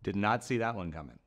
Did not see that one coming.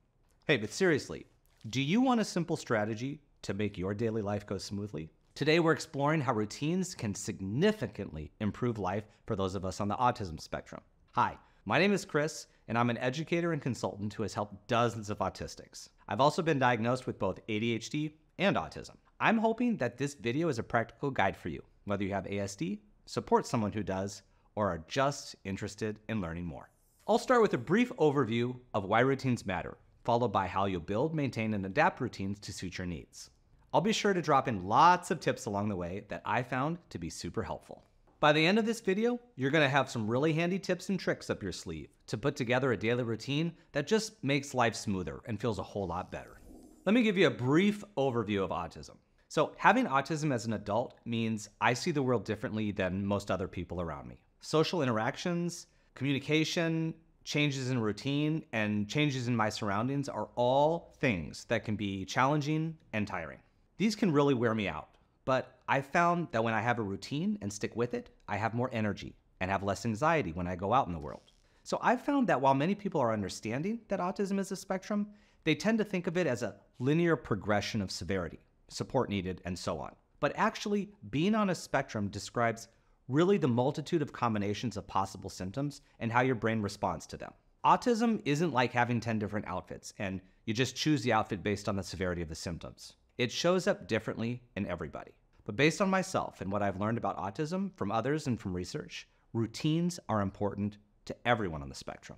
Hey, but seriously, do you want a simple strategy to make your daily life go smoothly? Today, we're exploring how routines can significantly improve life for those of us on the autism spectrum. Hi, my name is Chris, and I'm an educator and consultant who has helped dozens of autistics. I've also been diagnosed with both ADHD and autism. I'm hoping that this video is a practical guide for you, whether you have ASD, support someone who does, or are just interested in learning more. I'll start with a brief overview of why routines matter, followed by how you'll build, maintain, and adapt routines to suit your needs. I'll be sure to drop in lots of tips along the way that I found to be super helpful. By the end of this video, you're gonna have some really handy tips and tricks up your sleeve to put together a daily routine that just makes life smoother and feels a whole lot better. Let me give you a brief overview of autism. So having autism as an adult means I see the world differently than most other people around me. Social interactions, communication, changes in routine, and changes in my surroundings are all things that can be challenging and tiring. These can really wear me out, but I found that when I have a routine and stick with it, I have more energy and have less anxiety when I go out in the world. So I've found that while many people are understanding that autism is a spectrum, they tend to think of it as a linear progression of severity, support needed, and so on. But actually, being on a spectrum describes really the multitude of combinations of possible symptoms and how your brain responds to them. Autism isn't like having 10 different outfits, and you just choose the outfit based on the severity of the symptoms. It shows up differently in everybody. But based on myself and what I've learned about autism from others and from research, routines are important to everyone on the spectrum.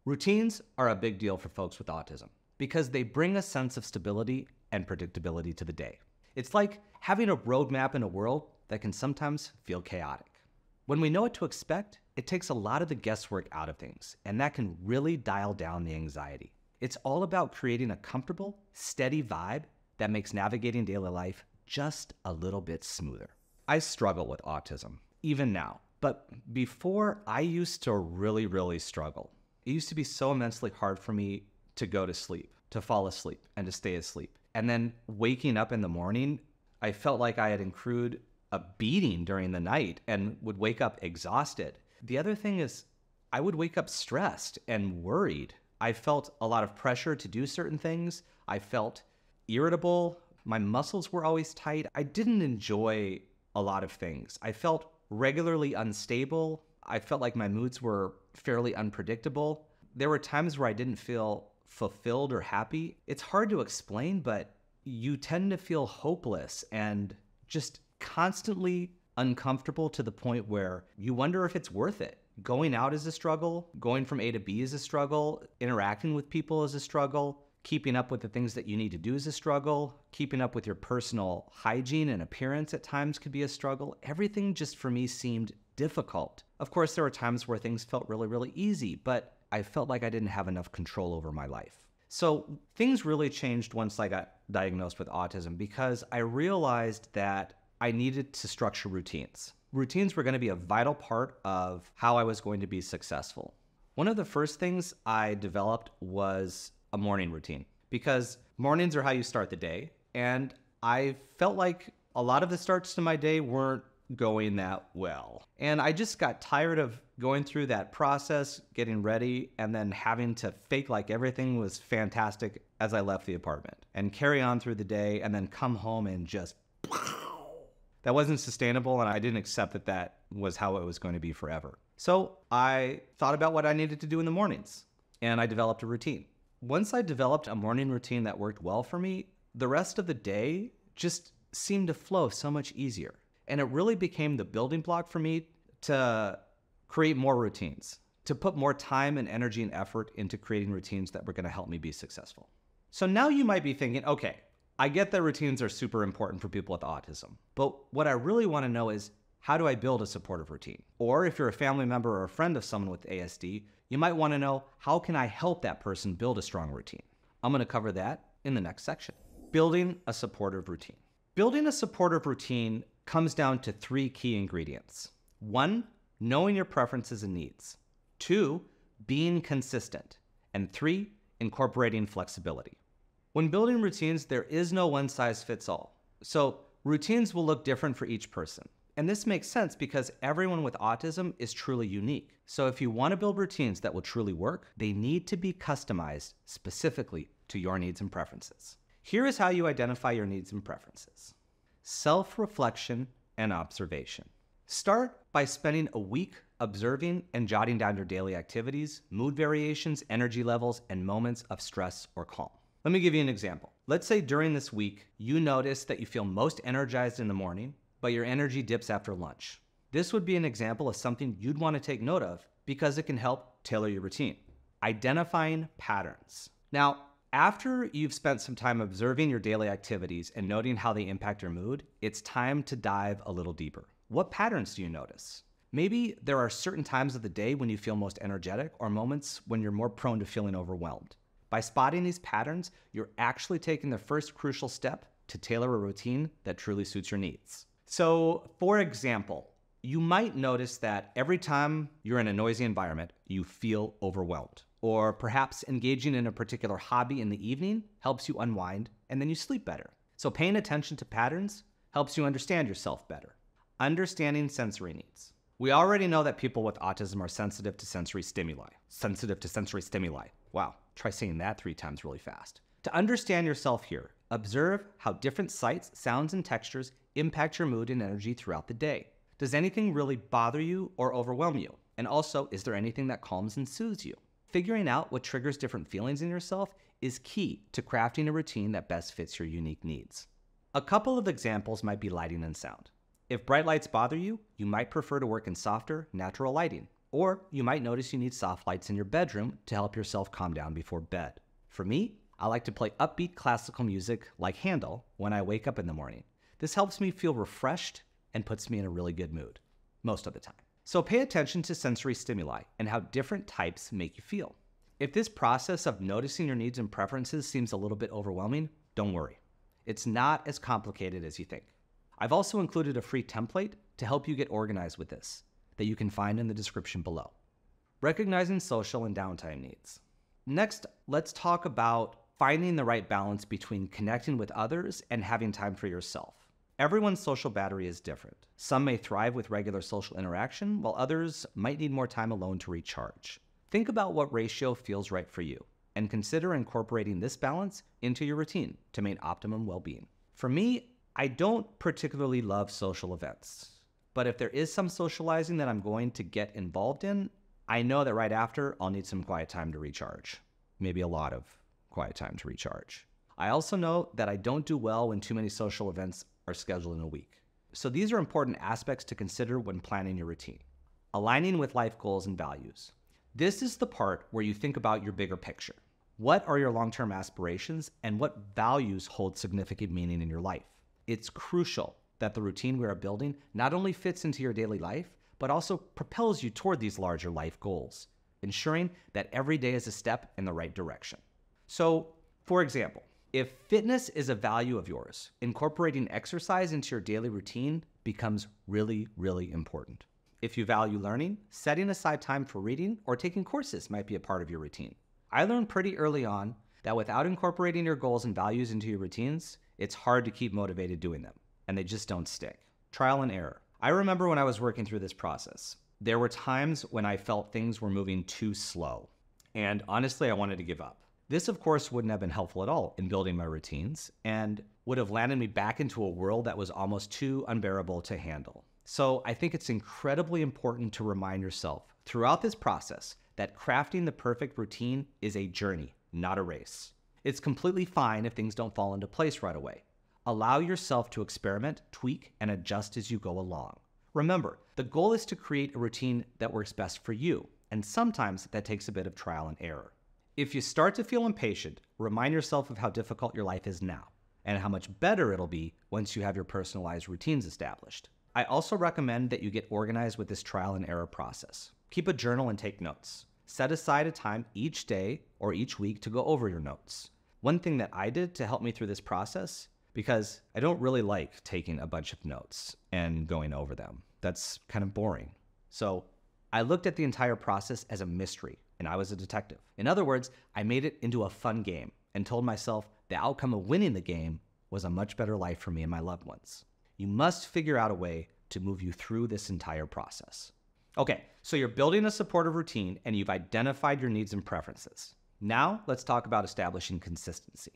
Routines are a big deal for folks with autism because they bring a sense of stability and predictability to the day. It's like having a roadmap in a world that can sometimes feel chaotic. When we know what to expect, it takes a lot of the guesswork out of things, and that can really dial down the anxiety. It's all about creating a comfortable, steady vibe that makes navigating daily life just a little bit smoother. I struggle with autism, even now, but before I used to really struggle. It used to be so immensely hard for me to go to sleep, to fall asleep, and to stay asleep. And then waking up in the morning, I felt like I had accrued a beating during the night and would wake up exhausted. The other thing is I would wake up stressed and worried. I felt a lot of pressure to do certain things. I felt irritable. My muscles were always tight. I didn't enjoy a lot of things. I felt regularly unstable. I felt like my moods were fairly unpredictable. There were times where I didn't feel fulfilled or happy. It's hard to explain, but you tend to feel hopeless and just constantly uncomfortable to the point where you wonder if it's worth it. Going out is a struggle. Going from A to B is a struggle. Interacting with people is a struggle. Keeping up with the things that you need to do is a struggle. Keeping up with your personal hygiene and appearance at times could be a struggle. Everything just for me seemed difficult. Of course, there were times where things felt really easy, but I felt like I didn't have enough control over my life. So things really changed once I got diagnosed with autism because I realized that I needed to structure routines. Routines were going to be a vital part of how I was going to be successful. One of the first things I developed was a morning routine because mornings are how you start the day. And I felt like a lot of the starts to my day weren't going that well. And I just got tired of going through that process, getting ready, and then having to fake like everything was fantastic as I left the apartment and carry on through the day and then come home and just that wasn't sustainable, and I didn't accept that that was how it was going to be forever. So I thought about what I needed to do in the mornings, and I developed a routine. Once I developed a morning routine that worked well for me, the rest of the day just seemed to flow so much easier. And it really became the building block for me to create more routines, to put more time and energy and effort into creating routines that were going to help me be successful. So now you might be thinking, okay, I get that routines are super important for people with autism, but what I really want to know is how do I build a supportive routine? Or if you're a family member or a friend of someone with ASD, you might want to know how can I help that person build a strong routine? I'm going to cover that in the next section. Building a supportive routine. Building a supportive routine comes down to 3 key ingredients. 1, knowing your preferences and needs. 2, being consistent. And 3, incorporating flexibility. When building routines, there is no one-size-fits-all. So routines will look different for each person. And this makes sense because everyone with autism is truly unique. So if you want to build routines that will truly work, they need to be customized specifically to your needs and preferences. Here is how you identify your needs and preferences. Self-reflection and observation. Start by spending a week observing and jotting down your daily activities, mood variations, energy levels, and moments of stress or calm. Let me give you an example. Let's say during this week, you notice that you feel most energized in the morning, but your energy dips after lunch. This would be an example of something you'd want to take note of because it can help tailor your routine. Identifying patterns. Now, after you've spent some time observing your daily activities and noting how they impact your mood, it's time to dive a little deeper. What patterns do you notice? Maybe there are certain times of the day when you feel most energetic or moments when you're more prone to feeling overwhelmed. By spotting these patterns, you're actually taking the first crucial step to tailor a routine that truly suits your needs. So, for example, you might notice that every time you're in a noisy environment, you feel overwhelmed. Or perhaps engaging in a particular hobby in the evening helps you unwind and then you sleep better. So paying attention to patterns helps you understand yourself better. Understanding sensory needs. We already know that people with autism are sensitive to sensory stimuli. Sensitive to sensory stimuli. Wow, try saying that 3 times really fast. To understand yourself here, observe how different sights, sounds, and textures impact your mood and energy throughout the day. Does anything really bother you or overwhelm you? And also, is there anything that calms and soothes you? Figuring out what triggers different feelings in yourself is key to crafting a routine that best fits your unique needs. A couple of examples might be lighting and sound. If bright lights bother you, you might prefer to work in softer, natural lighting. Or you might notice you need soft lights in your bedroom to help yourself calm down before bed. For me, I like to play upbeat classical music like Handel when I wake up in the morning. This helps me feel refreshed and puts me in a really good mood, most of the time. So pay attention to sensory stimuli and how different types make you feel. If this process of noticing your needs and preferences seems a little bit overwhelming, don't worry. It's not as complicated as you think. I've also included a free template to help you get organized with this that you can find in the description below. Recognizing social and downtime needs. Next, let's talk about finding the right balance between connecting with others and having time for yourself. Everyone's social battery is different. Some may thrive with regular social interaction, while others might need more time alone to recharge. Think about what ratio feels right for you, and consider incorporating this balance into your routine to maintain optimum well-being. For me, I don't particularly love social events, but if there is some socializing that I'm going to get involved in, I know that right after, I'll need some quiet time to recharge. Maybe a lot of quiet time to recharge. I also know that I don't do well when too many social events are scheduled in a week. So these are important aspects to consider when planning your routine. Aligning with life goals and values. This is the part where you think about your bigger picture. What are your long-term aspirations and what values hold significant meaning in your life? It's crucial that the routine we are building not only fits into your daily life, but also propels you toward these larger life goals, ensuring that every day is a step in the right direction. So, for example, if fitness is a value of yours, incorporating exercise into your daily routine becomes really, really important. If you value learning, setting aside time for reading or taking courses might be a part of your routine. I learned pretty early on that without incorporating your goals and values into your routines, it's hard to keep motivated doing them, and they just don't stick. Trial and error. I remember when I was working through this process, there were times when I felt things were moving too slow, and honestly, I wanted to give up. This, of course, wouldn't have been helpful at all in building my routines and would have landed me back into a world that was almost too unbearable to handle. So I think it's incredibly important to remind yourself throughout this process that crafting the perfect routine is a journey, not a race. It's completely fine if things don't fall into place right away. Allow yourself to experiment, tweak, and adjust as you go along. Remember, the goal is to create a routine that works best for you, and sometimes that takes a bit of trial and error. If you start to feel impatient, remind yourself of how difficult your life is now, and how much better it'll be once you have your personalized routines established. I also recommend that you get organized with this trial and error process. Keep a journal and take notes. Set aside a time each day or each week to go over your notes. One thing that I did to help me through this process, because I don't really like taking a bunch of notes and going over them. That's kind of boring. So I looked at the entire process as a mystery, and I was a detective. In other words, I made it into a fun game and told myself the outcome of winning the game was a much better life for me and my loved ones. You must figure out a way to move you through this entire process. Okay, so you're building a supportive routine and you've identified your needs and preferences. Now let's talk about establishing consistency.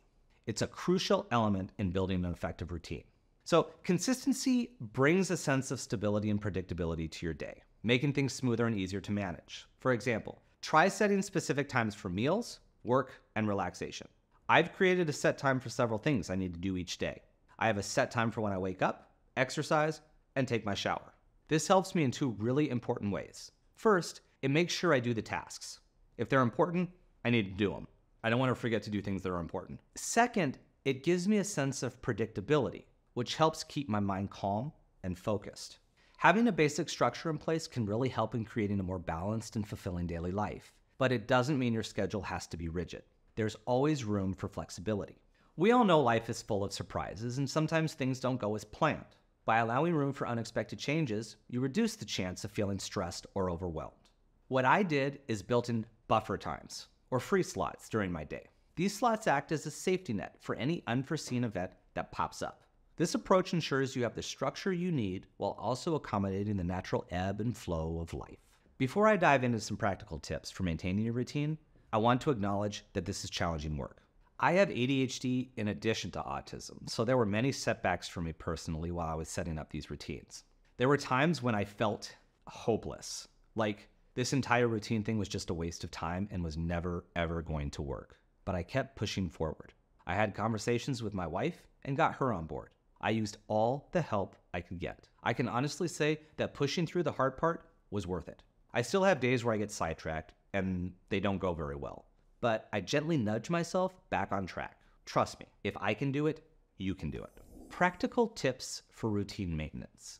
It's a crucial element in building an effective routine. So consistency brings a sense of stability and predictability to your day, making things smoother and easier to manage. For example, try setting specific times for meals, work, and relaxation. I've created a set time for several things I need to do each day. I have a set time for when I wake up, exercise, and take my shower. This helps me in two really important ways. First, it makes sure I do the tasks. If they're important, I need to do them. I don't want to forget to do things that are important. Second, it gives me a sense of predictability, which helps keep my mind calm and focused. Having a basic structure in place can really help in creating a more balanced and fulfilling daily life, but it doesn't mean your schedule has to be rigid. There's always room for flexibility. We all know life is full of surprises, and sometimes things don't go as planned. By allowing room for unexpected changes, you reduce the chance of feeling stressed or overwhelmed. What I did is built in buffer times, or free slots during my day. These slots act as a safety net for any unforeseen event that pops up. This approach ensures you have the structure you need while also accommodating the natural ebb and flow of life. Before I dive into some practical tips for maintaining your routine, I want to acknowledge that this is challenging work. I have ADHD in addition to autism, so there were many setbacks for me personally while I was setting up these routines. There were times when I felt hopeless, like this entire routine thing was just a waste of time and was never, ever going to work. But I kept pushing forward. I had conversations with my wife and got her on board. I used all the help I could get. I can honestly say that pushing through the hard part was worth it. I still have days where I get sidetracked and they don't go very well. But I gently nudge myself back on track. Trust me, if I can do it, you can do it. Practical tips for routine maintenance.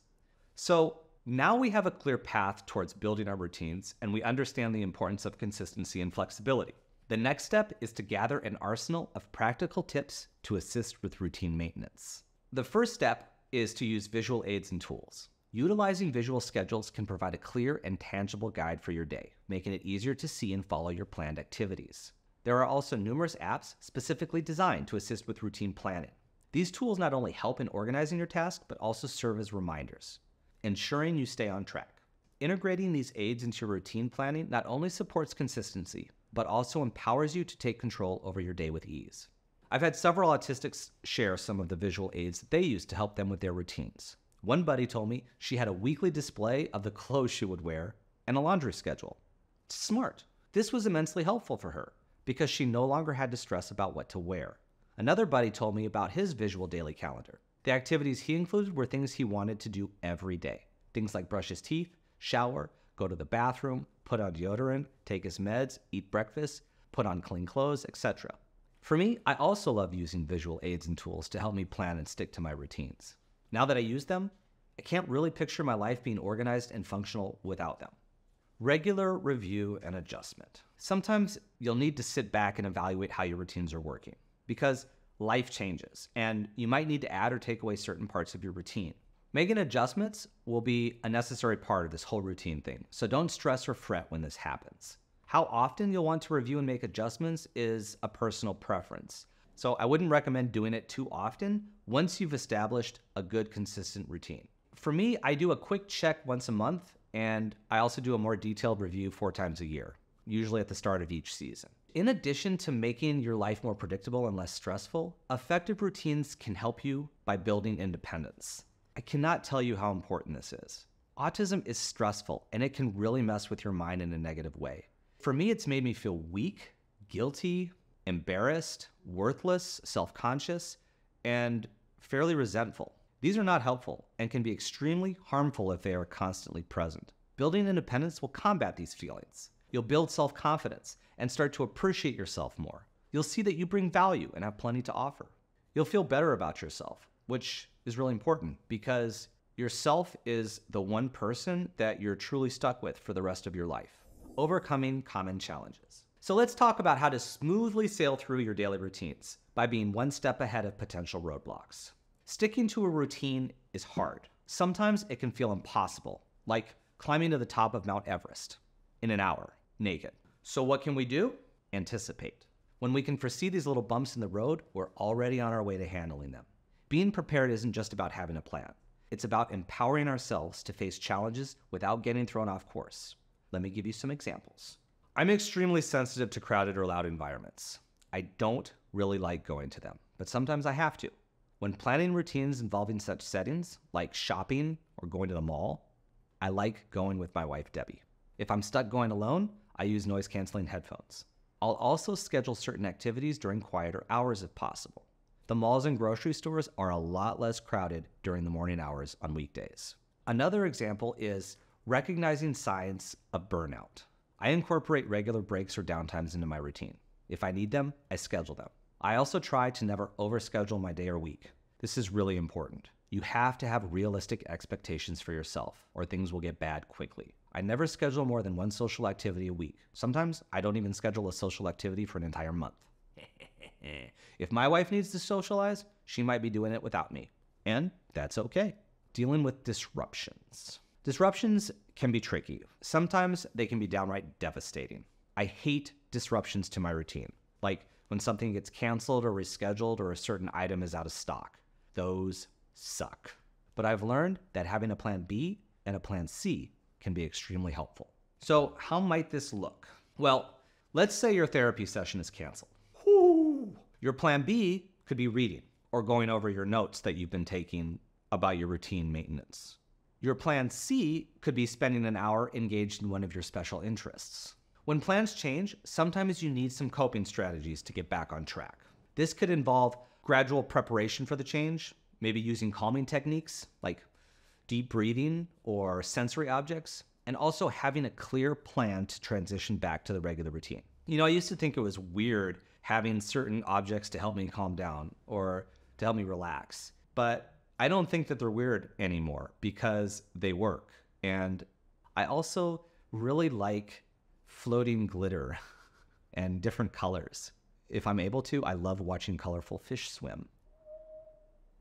So now we have a clear path towards building our routines and we understand the importance of consistency and flexibility. The next step is to gather an arsenal of practical tips to assist with routine maintenance. The first step is to use visual aids and tools. Utilizing visual schedules can provide a clear and tangible guide for your day, making it easier to see and follow your planned activities. There are also numerous apps specifically designed to assist with routine planning. These tools not only help in organizing your tasks, but also serve as reminders, ensuring you stay on track. Integrating these aids into your routine planning not only supports consistency, but also empowers you to take control over your day with ease. I've had several Autistics share some of the visual aids that they use to help them with their routines. One buddy told me she had a weekly display of the clothes she would wear and a laundry schedule. Smart. This was immensely helpful for her because she no longer had to stress about what to wear. Another buddy told me about his visual daily calendar. The activities he included were things he wanted to do every day. Things like brush his teeth, shower, go to the bathroom, put on deodorant, take his meds, eat breakfast, put on clean clothes, etc. For me, I also love using visual aids and tools to help me plan and stick to my routines. Now that I use them, I can't really picture my life being organized and functional without them. Regular review and adjustment. Sometimes you'll need to sit back and evaluate how your routines are working because life changes and you might need to add or take away certain parts of your routine. Making adjustments will be a necessary part of this whole routine thing, so don't stress or fret when this happens. How often you'll want to review and make adjustments is a personal preference. So I wouldn't recommend doing it too often once you've established a good, consistent routine. For me, I do a quick check once a month, and I also do a more detailed review 4 times a year, usually at the start of each season. In addition to making your life more predictable and less stressful, effective routines can help you by building independence. I cannot tell you how important this is. Autism is stressful, and it can really mess with your mind in a negative way. For me, it's made me feel weak, guilty, embarrassed, worthless, self-conscious, and fairly resentful. These are not helpful and can be extremely harmful if they are constantly present. Building independence will combat these feelings. You'll build self-confidence and start to appreciate yourself more. You'll see that you bring value and have plenty to offer. You'll feel better about yourself, which is really important because yourself is the one person that you're truly stuck with for the rest of your life. Overcoming common challenges. So let's talk about how to smoothly sail through your daily routines by being one step ahead of potential roadblocks. Sticking to a routine is hard. Sometimes it can feel impossible, like climbing to the top of Mount Everest in an hour, naked. So what can we do? Anticipate. When we can foresee these little bumps in the road, we're already on our way to handling them. Being prepared isn't just about having a plan. It's about empowering ourselves to face challenges without getting thrown off course. Let me give you some examples. I'm extremely sensitive to crowded or loud environments. I don't really like going to them, but sometimes I have to. When planning routines involving such settings, like shopping or going to the mall, I like going with my wife, Debbie. If I'm stuck going alone, I use noise-canceling headphones. I'll also schedule certain activities during quieter hours if possible. The malls and grocery stores are a lot less crowded during the morning hours on weekdays. Another example is recognizing signs of burnout. I incorporate regular breaks or downtimes into my routine. If I need them, I schedule them. I also try to never overschedule my day or week. This is really important. You have to have realistic expectations for yourself, or things will get bad quickly. I never schedule more than one social activity a week. Sometimes I don't even schedule a social activity for an entire month. If my wife needs to socialize, she might be doing it without me. And that's okay. Dealing with disruptions. Disruptions can be tricky. Sometimes they can be downright devastating. I hate disruptions to my routine, like when something gets canceled or rescheduled or a certain item is out of stock. Those suck. But I've learned that having a plan B and a plan C can be extremely helpful. So how might this look? Well, let's say your therapy session is canceled. Your plan B could be reading or going over your notes that you've been taking about your routine maintenance. Your plan C could be spending an hour engaged in one of your special interests. When plans change, sometimes you need some coping strategies to get back on track. This could involve gradual preparation for the change, maybe using calming techniques like deep breathing or sensory objects, and also having a clear plan to transition back to the regular routine. You know, I used to think it was weird having certain objects to help me calm down or to help me relax, but I don't think that they're weird anymore because they work. And I also really like floating glitter and different colors. If I'm able to, I love watching colorful fish swim.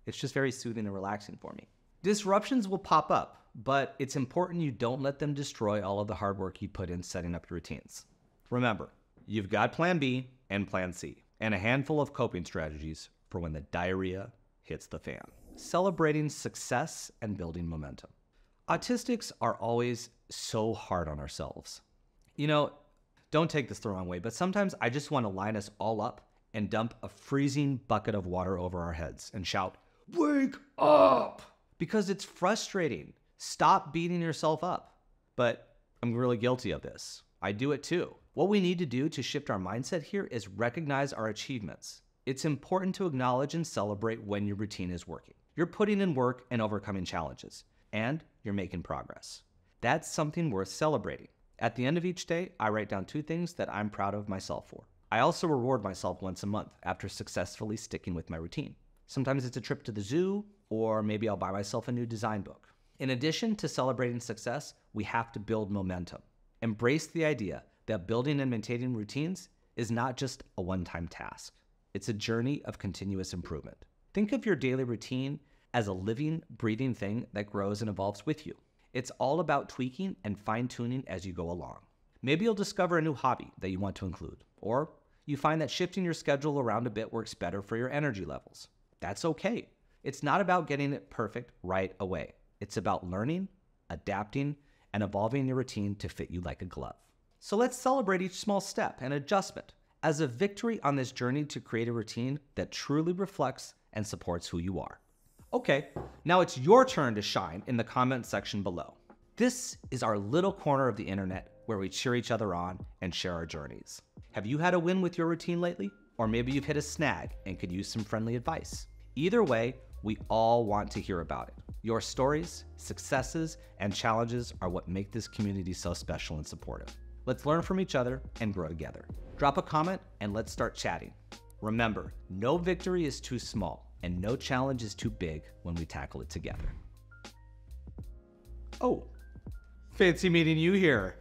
It's just very soothing and relaxing for me. Disruptions will pop up, but it's important you don't let them destroy all of the hard work you put in setting up your routines. Remember, you've got plan B and plan C, and a handful of coping strategies for when the diarrhea hits the fan. Celebrating success and building momentum. Autistics are always so hard on ourselves. You know, don't take this the wrong way, but sometimes I just want to line us all up and dump a freezing bucket of water over our heads and shout, "Wake up!" Because it's frustrating. Stop beating yourself up. But I'm really guilty of this. I do it too. What we need to do to shift our mindset here is recognize our achievements. It's important to acknowledge and celebrate when your routine is working. You're putting in work and overcoming challenges, and you're making progress. That's something worth celebrating. At the end of each day, I write down 2 things that I'm proud of myself for. I also reward myself once a month after successfully sticking with my routine. Sometimes it's a trip to the zoo, or maybe I'll buy myself a new design book. In addition to celebrating success, we have to build momentum. Embrace the idea that building and maintaining routines is not just a one-time task. It's a journey of continuous improvement. Think of your daily routine as a living, breathing thing that grows and evolves with you. It's all about tweaking and fine-tuning as you go along. Maybe you'll discover a new hobby that you want to include, or you find that shifting your schedule around a bit works better for your energy levels. That's okay. It's not about getting it perfect right away. It's about learning, adapting, and evolving your routine to fit you like a glove. So let's celebrate each small step and adjustment as a victory on this journey to create a routine that truly reflects and supports who you are. Okay, now it's your turn to shine in the comment section below. This is our little corner of the internet where we cheer each other on and share our journeys. Have you had a win with your routine lately? Or maybe you've hit a snag and could use some friendly advice. Either way, we all want to hear about it. Your stories, successes, and challenges are what make this community so special and supportive. Let's learn from each other and grow together. Drop a comment and let's start chatting. Remember, no victory is too small and no challenge is too big when we tackle it together. Oh, fancy meeting you here.